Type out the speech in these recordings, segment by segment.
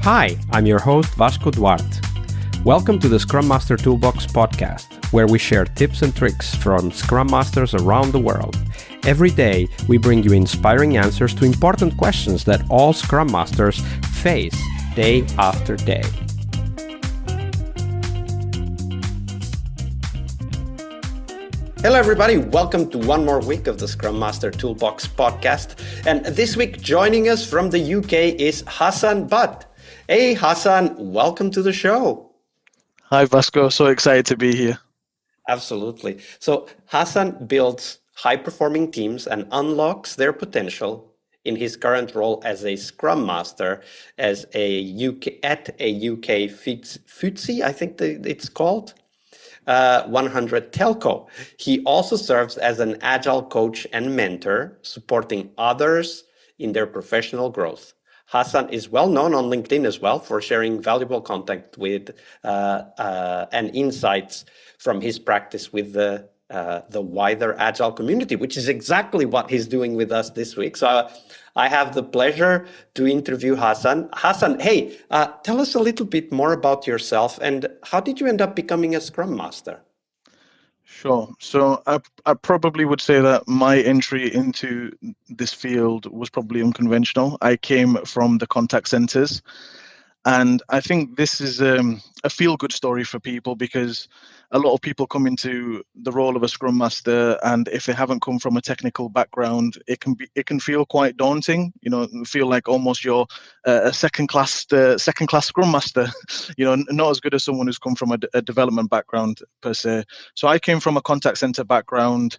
Hi, I'm your host Vasco Duarte. Welcome to the Scrum Master Toolbox podcast, where we share tips and tricks from Scrum Masters around the world. Every day, we bring you inspiring answers to important questions that all Scrum Masters face day after day. Hello everybody, welcome to one more week of the Scrum Master Toolbox podcast. And this week joining us from the UK is Hassan Butt. Hey Hassan, welcome to the show. Hi Vasco, so excited to be here. Absolutely. So Hassan builds high-performing teams and unlocks their potential in his current role as a Scrum Master at a UK FTSE, I think it's called. 100 telco. He also serves as an agile coach and mentor, supporting others in their professional growth. Hassan is well known on LinkedIn as well for sharing valuable content with and insights from his practice with the wider agile community, which is exactly what he's doing with us this week. So I have the pleasure to interview Hassan. Hassan, hey, tell us a little bit more about yourself and how did you end up becoming a Scrum Master? Sure. So I probably would say that my entry into this field was probably unconventional. I came from the contact centers. And I think this is a feel-good story for people because a lot of people come into the role of a Scrum Master, and if they haven't come from a technical background, it can feel quite daunting. You know, feel like almost you're a second-class Scrum Master. You know, not as good as someone who's come from a development background per se. So I came from a contact center background.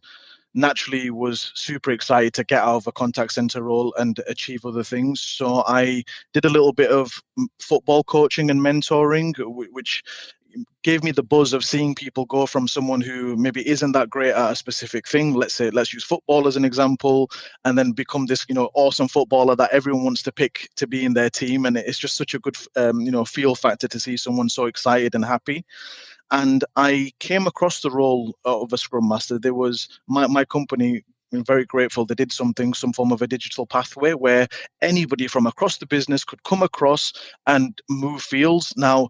Naturally was super excited to get out of a contact center role and achieve other things. So I did a little bit of football coaching and mentoring, which gave me the buzz of seeing people go from someone who maybe isn't that great at a specific thing. Let's use football as an example, and then become this, awesome footballer that everyone wants to pick to be in their team. And it's just such a good, feel factor to see someone so excited and happy. And I came across the role of a Scrum Master. There was my company, I'm very grateful, they did some form of a digital pathway where anybody from across the business could come across and move fields. Now,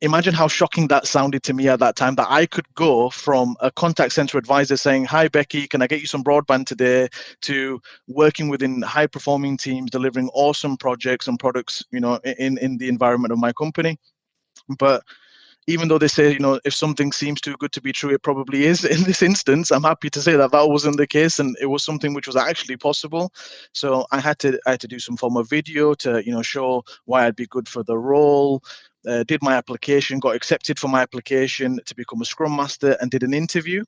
imagine how shocking that sounded to me at that time, that I could go from a contact center advisor saying, "Hi, Becky, can I get you some broadband today?" to working within high performing teams, delivering awesome projects and products, in the environment of my company. But even though they say, if something seems too good to be true, it probably is. In this instance, I'm happy to say that wasn't the case, and it was something which was actually possible. So I had to do some form of video to, show why I'd be good for the role. Did my application, got accepted for my application to become a Scrum Master, and did an interview.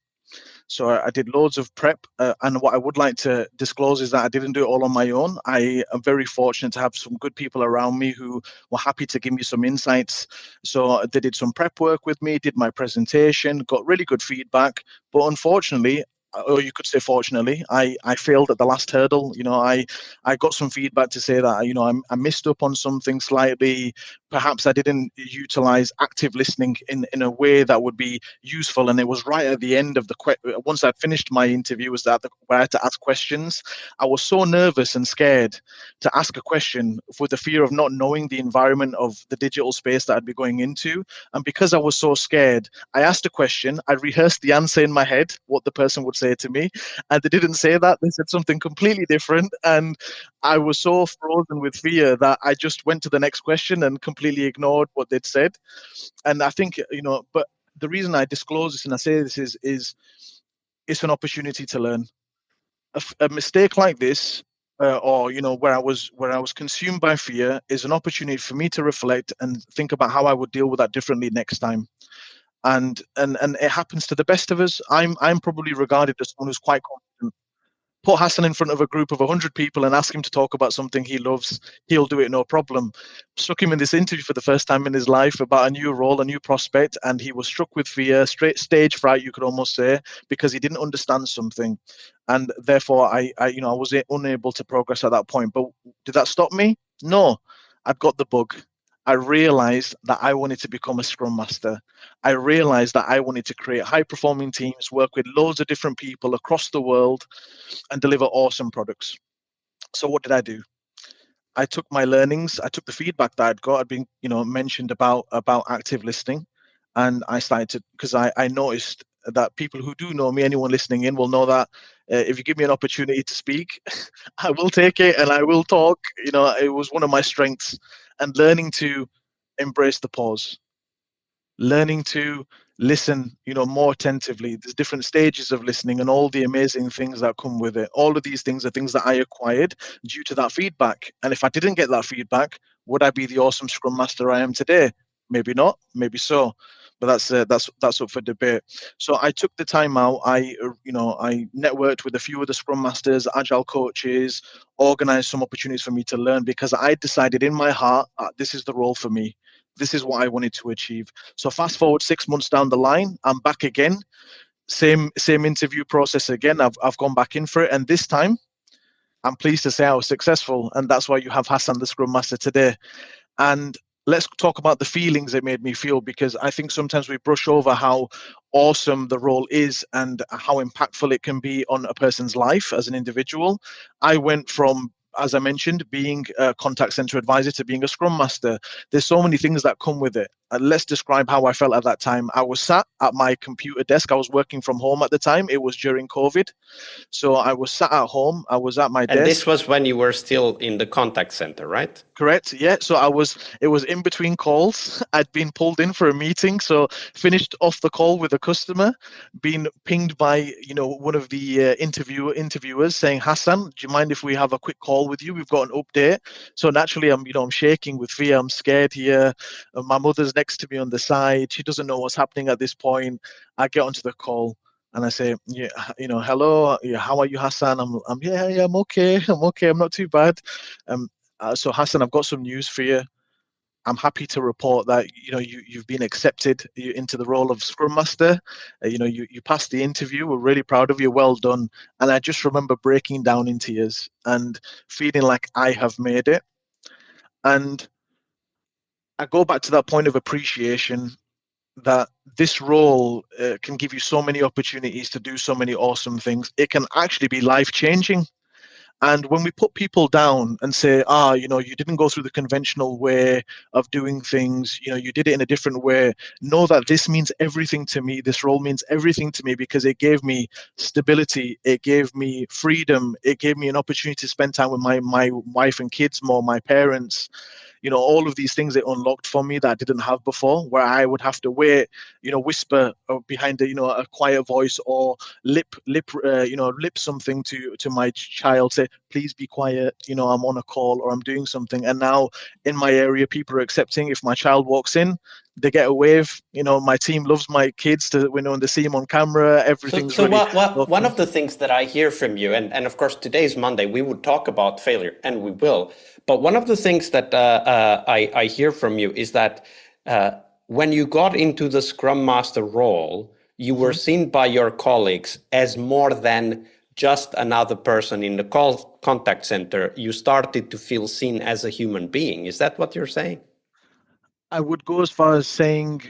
So I did loads of prep, and what I would like to disclose is that I didn't do it all on my own. I am very fortunate to have some good people around me who were happy to give me some insights. So they did some prep work with me, did my presentation, got really good feedback. But unfortunately, or you could say fortunately, I failed at the last hurdle. I got some feedback to say that, I missed up on something slightly. Perhaps I didn't utilize active listening in a way that would be useful. And it was right at the end of once I'd finished my interview, was that where I had to ask questions. I was so nervous and scared to ask a question for the fear of not knowing the environment of the digital space that I'd be going into. And because I was so scared, I asked a question. I rehearsed the answer in my head, what the person would say to me. And they didn't say that. They said something completely different. And I was so frozen with fear that I just went to the next question and completely ignored what they'd said. And I think, but the reason I disclose this and I say this is it's an opportunity to learn. A mistake like this, or where I was consumed by fear, is an opportunity for me to reflect and think about how I would deal with that differently next time. And it happens to the best of us. I'm probably regarded as someone who's quite confident. Put Hassan in front of a group of 100 people and ask him to talk about something he loves, he'll do it no problem. Stuck him in this interview for the first time in his life about a new role, a new prospect, and he was struck with fear, straight stage fright, you could almost say, because he didn't understand something. And therefore, I was unable to progress at that point. But did that stop me? No, I'd got the bug. I realized that I wanted to become a Scrum Master. I realized that I wanted to create high-performing teams, work with loads of different people across the world, and deliver awesome products. So what did I do? I took my learnings, I took the feedback that I'd got, I'd been, mentioned about active listening, and I started to, because I noticed that people who do know me, anyone listening in will know that if you give me an opportunity to speak, I will take it and I will talk. It was one of my strengths, and learning to embrace the pause, learning to listen, more attentively. There's different stages of listening and all the amazing things that come with it. All of these things are things that I acquired due to that feedback. And if I didn't get that feedback, would I be the awesome Scrum Master I am today? Maybe not, maybe so. But that's up for debate. So I took the time out. I networked with a few of the Scrum Masters, Agile coaches, organized some opportunities for me to learn, because I decided in my heart, this is the role for me. This is what I wanted to achieve. So fast forward 6 months down the line, I'm back again. Same interview process again. I've gone back in for it, and this time I'm pleased to say I was successful, and that's why you have Hassan, the Scrum Master, today. And let's talk about the feelings it made me feel, because I think sometimes we brush over how awesome the role is and how impactful it can be on a person's life as an individual. I went from, as I mentioned, being a contact center advisor to being a Scrum Master. There's so many things that come with it. And let's describe how I felt at that time. I was sat at my computer desk. I was working from home at the time. It was during COVID. So I was sat at home. I was at my desk. And this was when you were still in the contact center, right? Correct. Yeah. So it was in between calls. I'd been pulled in for a meeting. So finished off the call with a customer, been pinged by, one of the interviewers saying, Hassan, do you mind if we have a quick call with you? We've got an update. So naturally I'm shaking with fear. I'm scared here. My mother's next to me on the side. She doesn't know what's happening at this point. I get onto the call. And I say, yeah, hello, yeah, how are you, Hassan? Yeah, I'm okay. I'm okay. I'm not too bad. So Hassan, I've got some news for you. I'm happy to report that you've been accepted into the role of Scrum Master. You passed the interview. We're really proud of you. Well done. And I just remember breaking down in tears and feeling like I have made it. And I go back to that point of appreciation, that this role can give you so many opportunities to do so many awesome things. It can actually be life-changing. And when we put people down and say, you didn't go through the conventional way of doing things, you did it in a different way, know that this means everything to me. This role means everything to me, because it gave me stability. It gave me freedom. It gave me an opportunity to spend time with my wife and kids more, my parents. All of these things it unlocked for me that I didn't have before, where I would have to wait, whisper behind a quiet voice, or lip something to my child, say, please be quiet, I'm on a call or I'm doing something. And now in my area, people are accepting. If my child walks in, they get a wave. My team loves my kids when they see them on camera. Everything's so really one of the things that I hear from you, and of course today's Monday, we would talk about failure, and we will. But one of the things that I hear from you is that when you got into the Scrum Master role, you were seen by your colleagues as more than just another person in the contact center. You started to feel seen as a human being. Is that what you're saying? I would go as far as saying,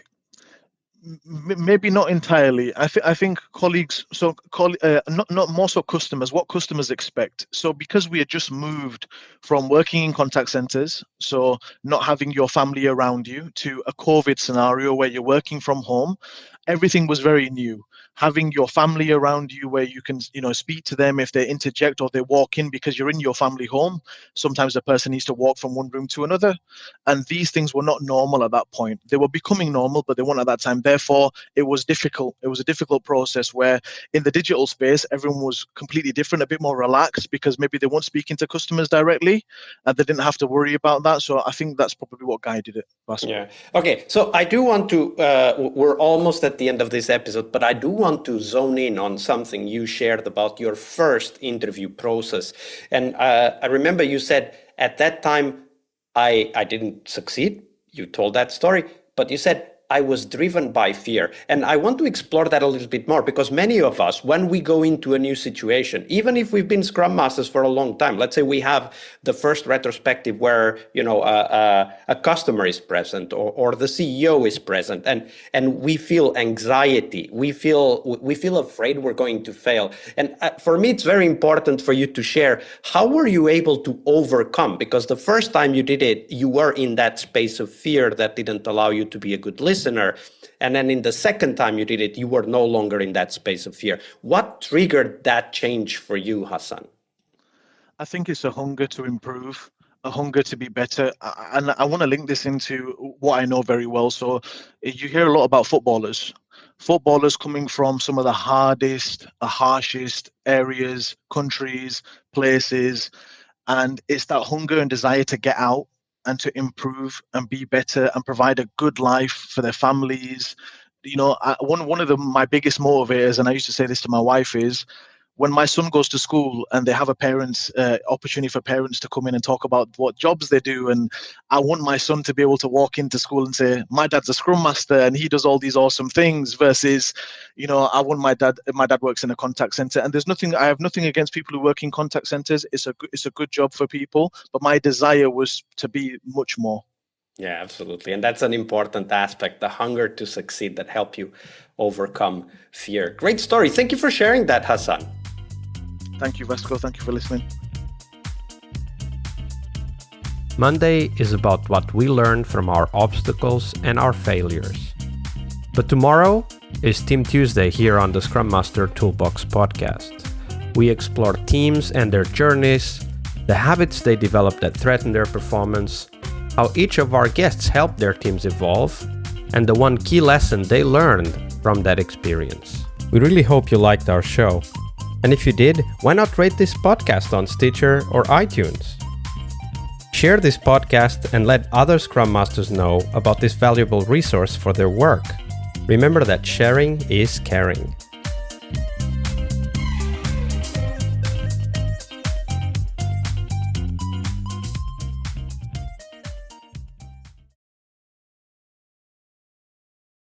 maybe not entirely. I think colleagues, not more so customers, what customers expect. So because we had just moved from working in contact centers, so not having your family around you, to a COVID scenario where you're working from home, everything was very new. Having your family around you, where you can speak to them if they interject or they walk in, because you're in your family home. Sometimes a person needs to walk from one room to another, and these things were not normal at that point. They were becoming normal, but they weren't at that time. Therefore, it was difficult. It was a difficult process, where in the digital space, everyone was completely different, a bit more relaxed, because maybe they weren't speaking to customers directly and they didn't have to worry about that. So I think that's probably what guided it. Yeah. Okay. So I do want to, we're almost at the end of this episode, but I do want to zone in on something you shared about your first interview process. And I remember you said at that time, I didn't succeed. You told that story, but you said, I was driven by fear. And I want to explore that a little bit more, because many of us, when we go into a new situation, even if we've been Scrum Masters for a long time, let's say we have the first retrospective where, a customer is present, or the CEO is present, and we feel anxiety, we feel afraid we're going to fail. And for me, it's very important for you to share, how were you able to overcome? Because the first time you did it, you were in that space of fear that didn't allow you to be a good listener. And then in the second time you did it, you were no longer in that space of fear. What triggered that change for you, Hassan? I think it's a hunger to improve, a hunger to be better. And I want to link this into what I know very well. So you hear a lot about footballers coming from some of the hardest, harshest areas, countries, places. And it's that hunger and desire to get out and to improve and be better and provide a good life for their families. One of my biggest motivators, and I used to say this to my wife, is when my son goes to school and they have a opportunity for parents to come in and talk about what jobs they do. And I want my son to be able to walk into school and say, my dad's a Scrum Master and he does all these awesome things, versus, I want my dad works in a contact center. And I have nothing against people who work in contact centers. It's a good job for people, but my desire was to be much more. Yeah, absolutely. And that's an important aspect, the hunger to succeed, that help you overcome fear. Great story. Thank you for sharing that, Hassan. Thank you, Vasco. Thank you for listening. Monday is about what we learn from our obstacles and our failures. But tomorrow is Team Tuesday here on the Scrum Master Toolbox podcast. We explore teams and their journeys, the habits they develop that threaten their performance, how each of our guests helped their teams evolve, and the one key lesson they learned from that experience. We really hope you liked our show. And if you did, why not rate this podcast on Stitcher or iTunes? Share this podcast and let other Scrum Masters know about this valuable resource for their work. Remember that sharing is caring.